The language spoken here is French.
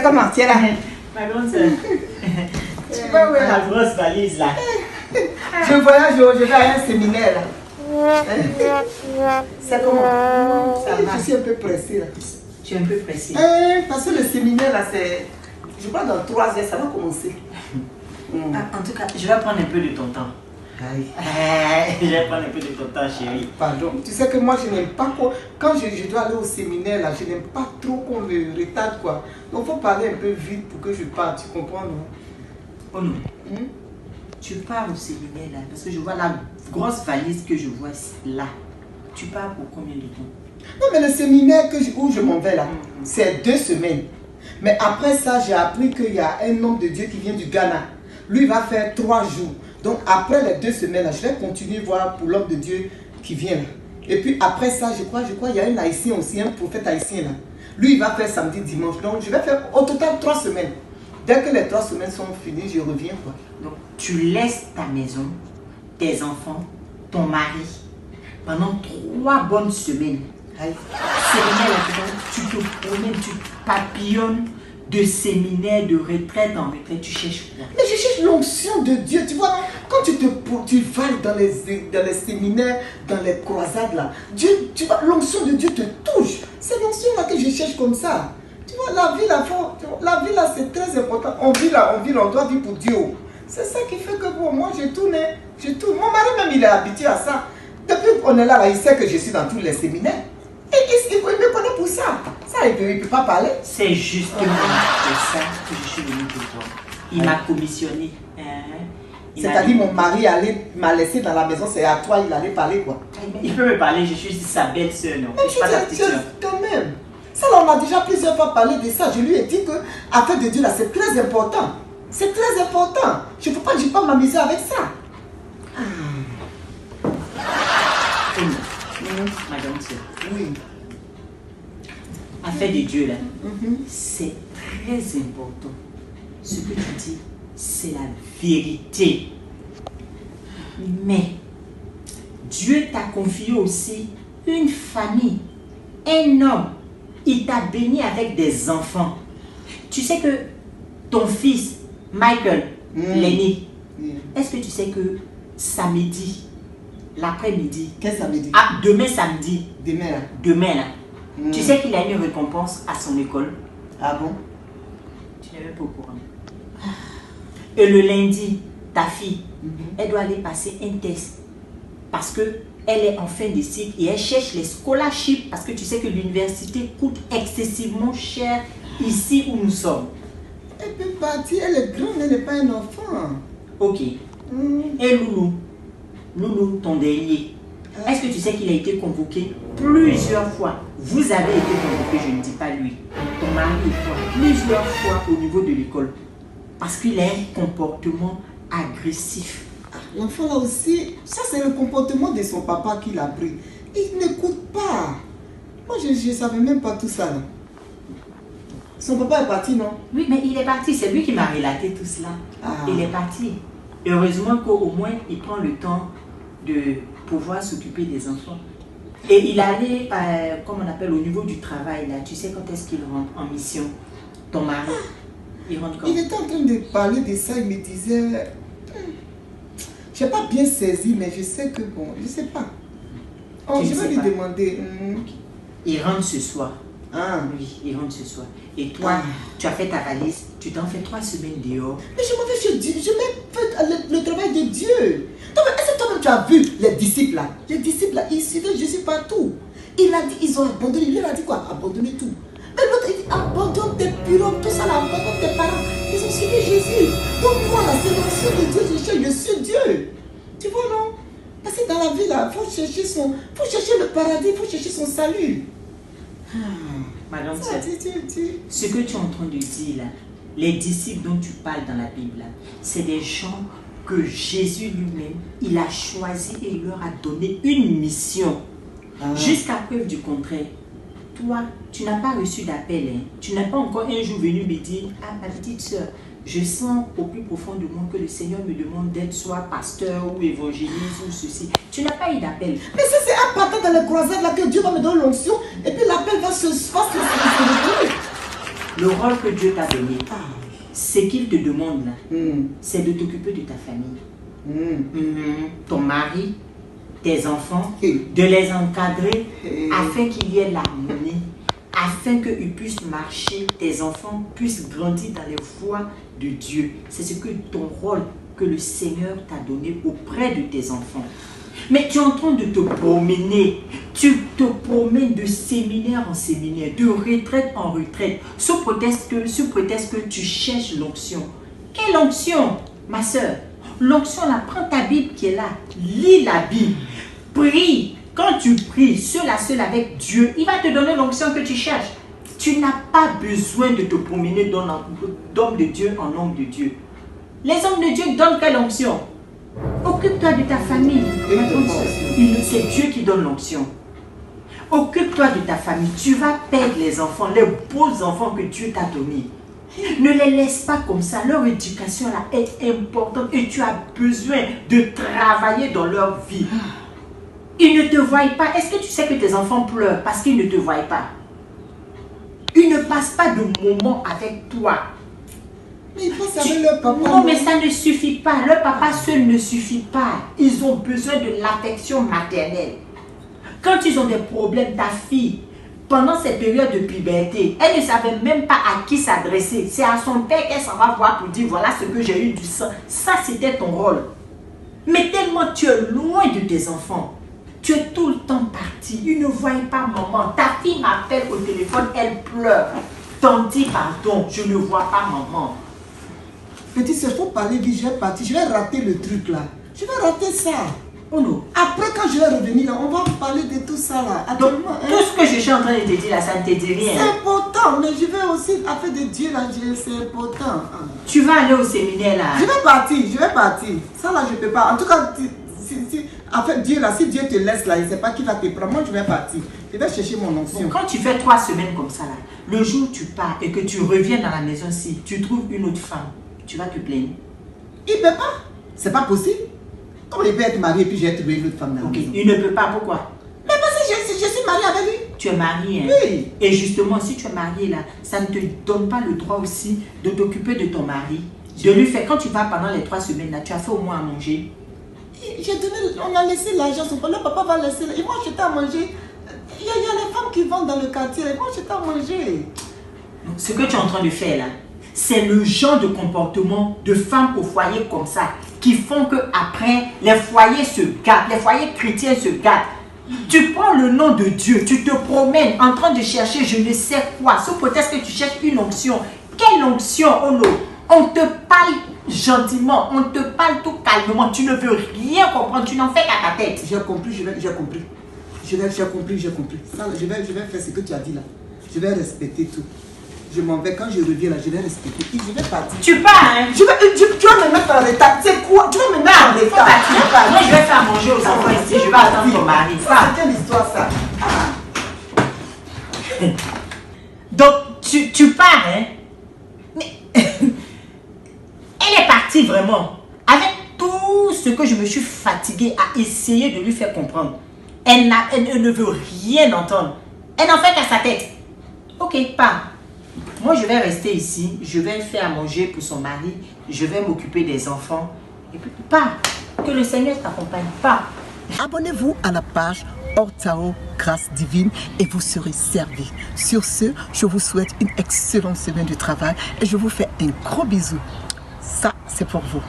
comment? Tu es là? Ma grande soeur. Tu vas où est La grosse valise là. Je voyage, je vais à un séminaire là. C'est comment? Ça va. Je suis un peu pressée là. Tu es un peu pressée. Parce que le séminaire là, c'est. Je crois dans 3 heures, ça va commencer. En tout cas, je vais prendre un peu de ton temps. Aïe. Je vais prendre un peu de ton temps, chérie. Pardon. Tu sais que moi, je n'aime pas quand je dois aller au séminaire, là, je n'aime pas trop qu'on me retarde, quoi. Donc, il faut parler un peu vite pour que je parte, tu comprends, non? Oh non. Tu pars au séminaire là, parce que je vois la grosse valise que je vois là. Tu pars pour combien de temps? Non, mais le séminaire où je m'en vais là, c'est 2 semaines. Mais après ça, j'ai appris qu'il y a un homme de Dieu qui vient du Ghana. Lui, il va faire 3 jours. Donc, après les 2 semaines, là, je vais continuer voir pour l'homme de Dieu qui vient là. Et puis, après ça, je crois, il y a un haïtien aussi, un prophète haïtien là. Lui, il va faire samedi, dimanche. Donc, je vais faire au total 3 semaines. Dès que les 3 semaines sont finies, je reviens, quoi. Donc, tu laisses ta maison, tes enfants, ton mari, pendant 3 bonnes semaines. Séminaire là, tu te promènes, tu papillonnes de séminaire, de retraite en retraite, tu cherches quoi? Mais je cherche l'onction de Dieu, tu vois, non? Quand tu vas dans les séminaires, dans les croisades là, Dieu, tu vois, l'onction de Dieu te touche. C'est l'onction là que je cherche comme ça. Tu vois, la vie là, c'est très important. On vit là, on doit vivre pour Dieu. C'est ça qui fait que bon, moi je tourne. Mon mari même, il est habitué à ça. Depuis qu'on est là, il sait que je suis dans tous les séminaires. Et il me connaît pour ça. Ça, il ne peut pas parler. C'est justement pour ça que je suis venue pour toi. Il m'a commissionné. C'est-à-dire mon mari m'a laissé dans la maison, c'est à toi il allait parler quoi. Il peut me parler, je suis sa belle-sœur, non? Mais Je suis pas ta petite sœur. Quand même. Ça là, on a déjà plusieurs fois parlé de ça. Je lui ai dit que affaire de Dieu là, c'est très important. C'est très important. Je ne peux pas m'amuser avec ça. Ma grande sœur. Oui. Affaire de Dieu là, c'est très important. Ce que tu dis, c'est la vérité. Mais Dieu t'a confié aussi une famille, un homme. Il t'a béni avec des enfants. Tu sais que ton fils, Michael, l'aîné, est-ce que tu sais que samedi, l'après-midi, Quel samedi? Ah, demain samedi, Demain là. demain là, tu sais qu'il a une récompense à son école? Ah bon? Tu n'es même pas au courant. Et le lundi, ta fille, elle doit aller passer un test parce que elle est en fin de cycle et elle cherche les scholarships parce que tu sais que l'université coûte excessivement cher ici où nous sommes. Elle peut partir, elle est grande, elle n'est pas un enfant. Ok. Et Loulou, ton dernier, est-ce que tu sais qu'il a été convoqué plusieurs fois? Vous avez été convoqué, je ne dis pas lui. Ton mari et toi, plusieurs fois au niveau de l'école. Parce qu'il a un comportement agressif. L'enfant là aussi, ça c'est le comportement de son papa qu'il a pris. Il n'écoute pas. Moi je ne savais même pas tout ça là. Son papa est parti, non? Oui, mais il est parti. C'est lui qui m'a relaté tout cela. Il est parti. Heureusement qu'au moins, il prend le temps de pouvoir s'occuper des enfants. Et il allait, comme on appelle, au niveau du travail, là. Tu sais quand est-ce qu'il rentre en mission? Ton mari, il rentre quand? Il était en train de parler de ça, il me disait... Je n'ai pas bien saisi, mais je sais que bon, je ne sais pas. Oh, je vais lui demander. Il rentre ce soir. Oui, il rentre ce soir. Et toi, tu as fait ta valise, tu t'en fais 3 semaines dehors. Mais je m'en vais chez Dieu, je mets le travail de Dieu. Est-ce que toi-même tu as vu les disciples là? Les disciples là, ils suivaient Jésus partout. Il a dit, ils ont abandonné. Il leur a dit quoi? Abandonner tout. Mais l'autre, il dit, abandonne tes bureaux, tout ça là, abandonne tes parents. Ils ont suivi Jésus. Donc moi là, c'est l'onction de Dieu, je suis Dieu. Tu vois non? Parce que dans la vie là, il faut chercher le paradis, il faut chercher son salut. Madame, ce que tu es en train de dire là, les disciples dont tu parles dans la Bible là, c'est des gens que Jésus lui-même, il a choisi et il leur a donné une mission. Jusqu'à preuve du contraire. Toi, tu n'as pas reçu d'appel. Tu n'es pas encore un jour venu me dire, ah ma petite soeur, je sens au plus profond de moi que le Seigneur me demande d'être soit pasteur ou évangéliste ou ceci. Tu n'as pas eu d'appel. Mais ça c'est à partir dans les croisades là que Dieu va me donner l'onction et puis l'appel va se faire. Le rôle que Dieu t'a donné, Ah. ce qu'il te demande là, c'est de t'occuper de ta famille. Ton mari, tes enfants, de les encadrer afin qu'il y ait l'harmonie, afin qu'ils puissent marcher, tes enfants puissent grandir dans les voies de Dieu. C'est ce que ton rôle que le Seigneur t'a donné auprès de tes enfants. Mais tu es en train de te promener, tu te promènes de séminaire en séminaire, de retraite en retraite, sous prétexte que tu cherches l'onction. Quelle onction, ma soeur? L'onction là, prends ta Bible qui est là, lis la Bible, prie. Quand tu pries seul à seul avec Dieu, il va te donner l'onction que tu cherches. Tu n'as pas besoin de te promener d'homme de Dieu en homme de Dieu. Les hommes de Dieu donnent quelle onction? Occupe-toi de ta famille. C'est Dieu qui donne l'onction. Occupe-toi de ta famille. Tu vas perdre les enfants, les beaux enfants que Dieu t'a donnés. Ne les laisse pas comme ça. Leur éducation là est importante et tu as besoin de travailler dans leur vie. Ils ne te voient pas. Est-ce que tu sais que tes enfants pleurent parce qu'ils ne te voient pas? Ils ne passent pas de moments avec toi. Mais il faut savoir leur papa. Non, mais ça ne suffit pas. Leur papa seul ne suffit pas. Ils ont besoin de l'affection maternelle. Quand ils ont des problèmes, ta fille, pendant cette période de puberté, elle ne savait même pas à qui s'adresser. C'est à son père qu'elle s'en va voir pour dire voilà ce que j'ai eu du sang. Ça, c'était ton rôle. Mais tellement tu es loin de tes enfants. Tu es tout le temps parti. Ils ne voient pas maman. Ta fille m'appelle au téléphone, elle pleure. T'en dis pardon, je ne vois pas maman. Petit, il faut parler vite, je vais partir. Je vais rater le truc là. Je vais rater ça. Oh non. Après, quand je vais revenir là, on va parler de tout ça là. Donc, tout ce que je suis en train de te dire là, ça ne te dit rien. C'est important, mais je vais aussi, affaire de Dieu là, c'est important. Tu vas aller au séminaire là. Je vais partir. Ça là, je ne peux pas. En tout cas, affaire Dieu là, si Dieu te laisse là, il ne sait pas qui va te prendre. Moi, je vais partir. Je vais chercher mon onction. Bon, quand tu fais 3 semaines comme ça là, le jour où tu pars et que tu reviens dans la maison, si tu trouves une autre femme, tu vas te plaindre. Il ne peut pas. C'est pas possible. Comment il peut être marié et puis j'ai trouvé une autre femme dans la maison? Il ne peut pas, pourquoi? Mais parce que je suis mariée avec lui. Tu es marié, hein? Oui. Et justement, si tu es marié là, ça ne te donne pas le droit aussi de t'occuper de ton mari. De lui faire, quand tu vas pendant les 3 semaines là, tu as fait au moins à manger. J'ai donné, on a laissé l'argent, le papa va laisser. Ils vont acheter à manger. Il y a les femmes qui vendent dans le quartier, ils vont acheter à manger. Ce que tu es en train de faire là, c'est le genre de comportement de femmes au foyer comme ça qui font que après les foyers se gâtent, les foyers chrétiens se gâtent. Tu prends le nom de Dieu, tu te promènes en train de chercher je ne sais quoi, sous prétexte que tu cherches une onction. Quelle onction, oh non? On te parle gentiment, on te parle tout calmement, tu ne veux rien comprendre, tu n'en fais qu'à ta tête. J'ai compris, j'ai compris. J'ai compris. Ça, je vais faire ce que tu as dit là. Je vais respecter tout. Je m'en vais, quand je reviens là, je vais respecter. Je vais partir. Tu pars, hein? Tu vas me mettre en retard. C'est quoi? Tu vas me mettre en retard. Moi, je vais faire manger aux enfants ici. Je vais attendre ton mari. C'est quelle histoire ça? Donc, tu pars, hein? Mais elle est partie vraiment. Avec tout ce que je me suis fatiguée à essayer de lui faire comprendre. Elle ne veut rien entendre. Elle n'en fait qu'à sa tête. Ok, pars. Moi, je vais rester ici, je vais faire à manger pour son mari, je vais m'occuper des enfants. Et puis, pas que le Seigneur t'accompagne, pas. Abonnez-vous à la page Ortao Grâce Divine et vous serez servi. Sur ce, je vous souhaite une excellente semaine de travail et je vous fais un gros bisou. Ça, c'est pour vous.